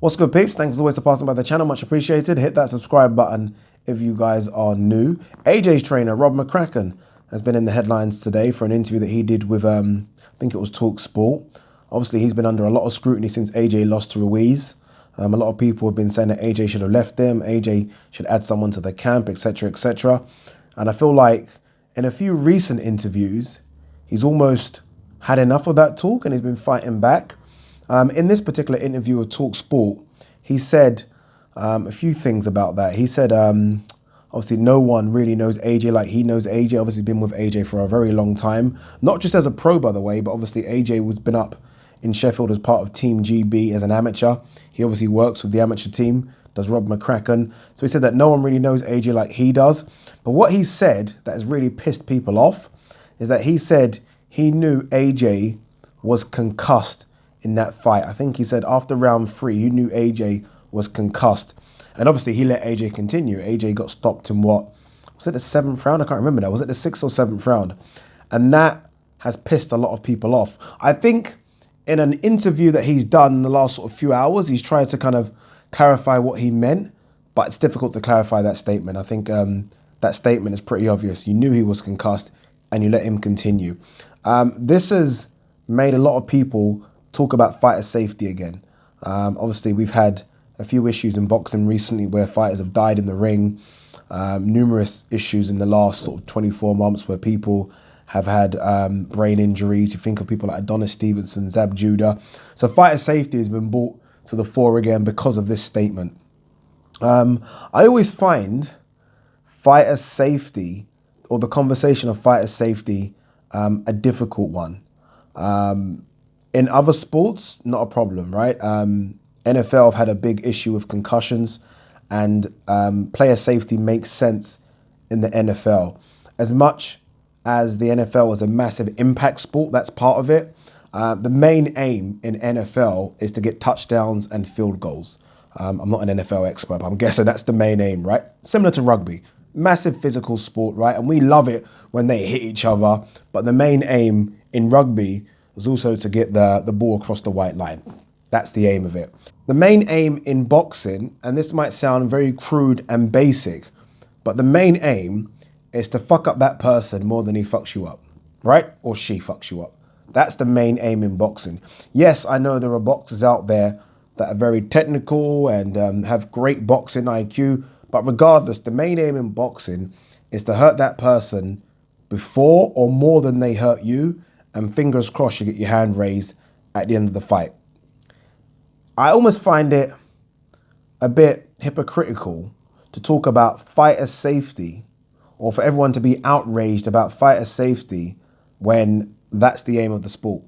What's good, peeps? Thanks as always for passing by the channel. Much appreciated. Hit that subscribe button if you guys are new. AJ's trainer, Rob McCracken, has been in the headlines today for an interview that he did with, I think it was Talk Sport. Obviously, he's been under a lot of scrutiny since AJ lost to Ruiz. A lot of people have been saying that AJ should have left him, AJ should add someone to the camp, etc., etc. And I feel like in a few recent interviews, he's almost had enough of that talk and he's been fighting back. In this particular interview with Talk Sport, he said a few things about that. He said, obviously, no one really knows AJ like he knows AJ. Obviously, been with AJ for a very long time. Not just as a pro, by the way, but obviously AJ was been up in Sheffield as part of Team GB as an amateur. He obviously works with the amateur team, does Rob McCracken. So he said that no one really knows AJ like he does. But what he said that has really pissed people off is that he said he knew AJ was concussed in that fight. I think he said after round 3, he knew AJ was concussed. And obviously he let AJ continue. AJ got stopped in what? Was it the 7th round? I can't remember now. Was it the 6th or 7th round? And that has pissed a lot of people off. I think in an interview that he's done in the last sort of few hours, he's tried to kind of clarify what he meant, but it's difficult to clarify that statement. I think that statement is pretty obvious. You knew he was concussed and you let him continue. This has made a lot of people talk about fighter safety again. Obviously, we've had a few issues in boxing recently where fighters have died in the ring. Numerous issues in the last sort of 24 months where people have had brain injuries. You think of people like Adonis Stevenson, Zab Judah. So fighter safety has been brought to the fore again because of this statement. I always find fighter safety, or the conversation of fighter safety, a difficult one. In other sports, not a problem, right? NFL have had a big issue with concussions, and player safety makes sense in the NFL. As much as the NFL is a massive impact sport, that's part of it. The main aim in NFL is to get touchdowns and field goals. I'm not an NFL expert, but I'm guessing that's the main aim, right? Similar to rugby. Massive physical sport, right? And we love it when they hit each other. But the main aim in rugby was also to get the ball across the white line. That's the aim of it. The main aim in boxing, and this might sound very crude and basic, but the main aim is to fuck up that person more than he fucks you up, right? Or she fucks you up. That's the main aim in boxing. Yes, I know there are boxers out there that are very technical and have great boxing IQ, but regardless, the main aim in boxing is to hurt that person before or more than they hurt you, and fingers crossed you get your hand raised at the end of the fight. I almost find it a bit hypocritical to talk about fighter safety, or for everyone to be outraged about fighter safety when that's the aim of the sport.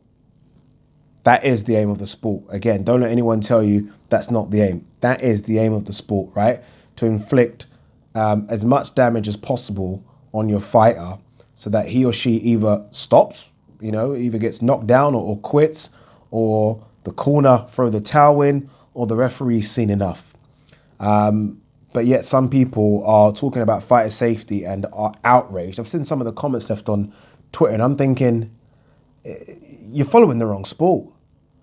That is the aim of the sport. Again, don't let anyone tell you that's not the aim. That is the aim of the sport, right? To inflict as much damage as possible on your fighter so that he or she either stops, either gets knocked down or quits, or the corner throw the towel in, or the referee's seen enough. But yet some people are talking about fighter safety and are outraged. I've seen some of the comments left on Twitter and I'm thinking, you're following the wrong sport.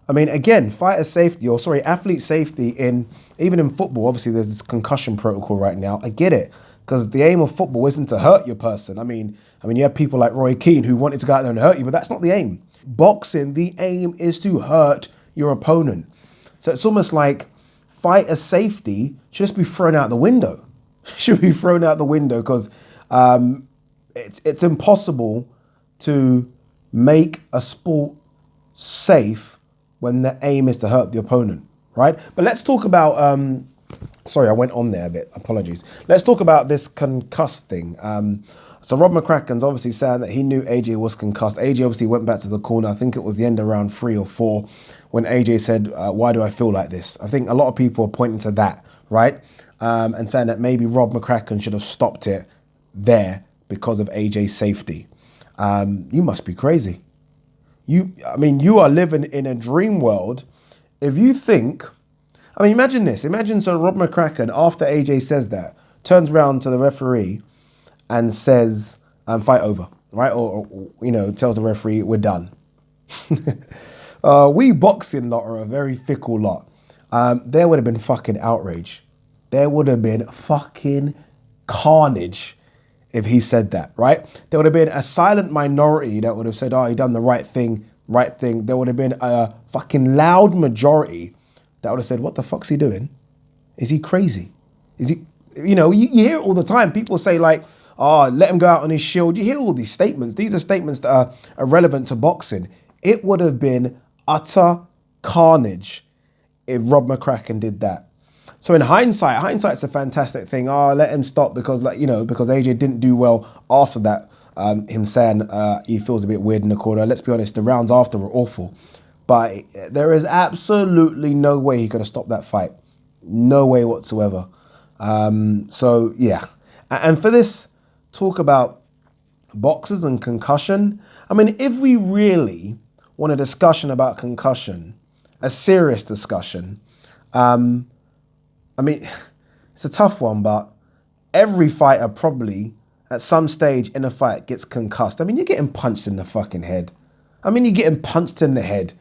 I mean, again, athlete safety even in football, obviously there's this concussion protocol right now. I get it, because the aim of football isn't to hurt your person. I mean, you have people like Roy Keane who wanted to go out there and hurt you, but that's not the aim. Boxing, the aim is to hurt your opponent. So it's almost like fighter safety should just be thrown out the window. Should be thrown out the window because it's impossible to make a sport safe when the aim is to hurt the opponent, right? But let's talk about, sorry, I went on there a bit, apologies. Let's talk about this concussed thing. So Rob McCracken's obviously saying that he knew AJ was concussed. AJ obviously went back to the corner. I think it was the end of round 3 or 4 when AJ said, why do I feel like this? I think a lot of people are pointing to that, right? And saying that maybe Rob McCracken should have stopped it there because of AJ's safety. You must be crazy. You are living in a dream world. If you think, imagine this. Imagine Rob McCracken, after AJ says that, turns around to the referee and says, fight over, right? Or tells the referee, we're done. We boxing lot are a very fickle lot. there would have been fucking outrage. There would have been fucking carnage if he said that, right? There would have been a silent minority that would have said, oh, he done the right thing, right thing. There would have been a fucking loud majority that would have said, what the fuck's he doing? Is he crazy? Is he, you hear it all the time. People say like, oh, let him go out on his shield. You hear all these statements. These are statements that are irrelevant to boxing. It would have been utter carnage if Rob McCracken did that. So in hindsight's a fantastic thing. Oh, let him stop because because AJ didn't do well after that. Him saying he feels a bit weird in the corner. Let's be honest, the rounds after were awful. But there is absolutely no way he could have stopped that fight. No way whatsoever. So yeah. And for this talk about boxers and concussion, I mean, if we really want a discussion about concussion, a serious discussion, I mean, it's a tough one, but every fighter probably at some stage in a fight gets concussed. I mean, you're getting punched in the fucking head. I mean, you're getting punched in the head,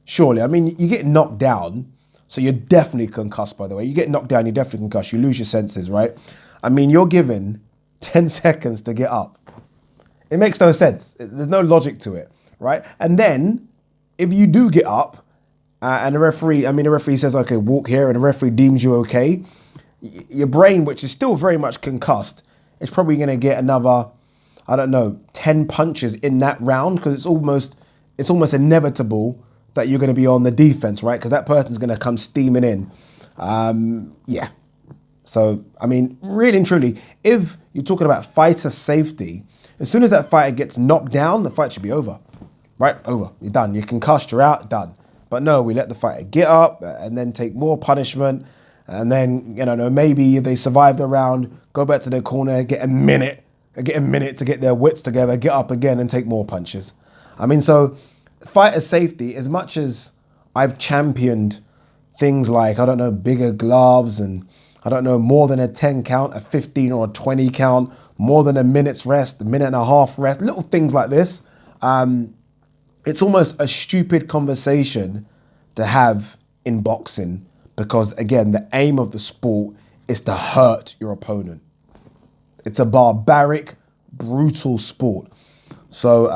surely. I mean, you get knocked down, so you're definitely concussed, by the way. You get knocked down, you're definitely concussed. You lose your senses, right? I mean, you're given 10 seconds to get up. It makes no sense. There's no logic to it, right? And then, if you do get up, and the referee says, okay, walk here, and the referee deems you okay, your brain, which is still very much concussed, is probably going to get another, 10 punches in that round, because it's almost inevitable that you're going to be on the defense, right? Because that person's going to come steaming in. Yeah. So, I mean, really and truly, if you're talking about fighter safety, as soon as that fighter gets knocked down, the fight should be over, right? Over. You're done. You're concussed, you're out, done. But no, we let the fighter get up and then take more punishment. And then, maybe if they survive the round, go back to their corner, get a minute to get their wits together, get up again and take more punches. I mean, so fighter safety, as much as I've championed things like, bigger gloves and, more than a 10 count, a 15 or a 20 count, more than a minute's rest, a minute and a half rest, little things like this. It's almost a stupid conversation to have in boxing because, again, the aim of the sport is to hurt your opponent. It's a barbaric, brutal sport. So,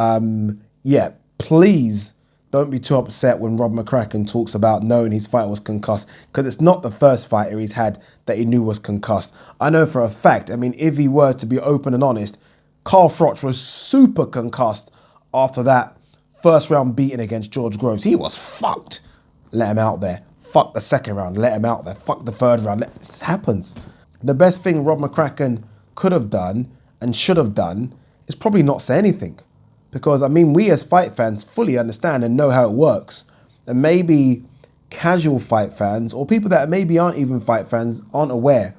yeah, please don't be too upset when Rob McCracken talks about knowing his fighter was concussed, because it's not the first fighter he's had that he knew was concussed. I know for a fact, if he were to be open and honest, Carl Froch was super concussed after that first round beating against George Groves. He was fucked. Let him out there. Fuck the second round. Let him out there. Fuck the third round. This happens. The best thing Rob McCracken could have done and should have done is probably not say anything. Because, we as fight fans fully understand and know how it works. And maybe casual fight fans or people that maybe aren't even fight fans aren't aware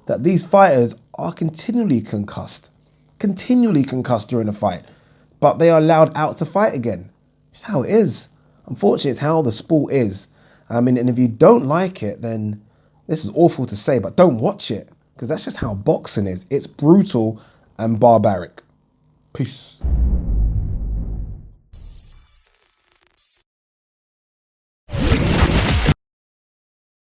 that these fighters are continually concussed during a fight. But they are allowed out to fight again. It's how it is. Unfortunately, it's how the sport is. And if you don't like it, then this is awful to say, but don't watch it. Because that's just how boxing is. It's brutal and barbaric. Peace.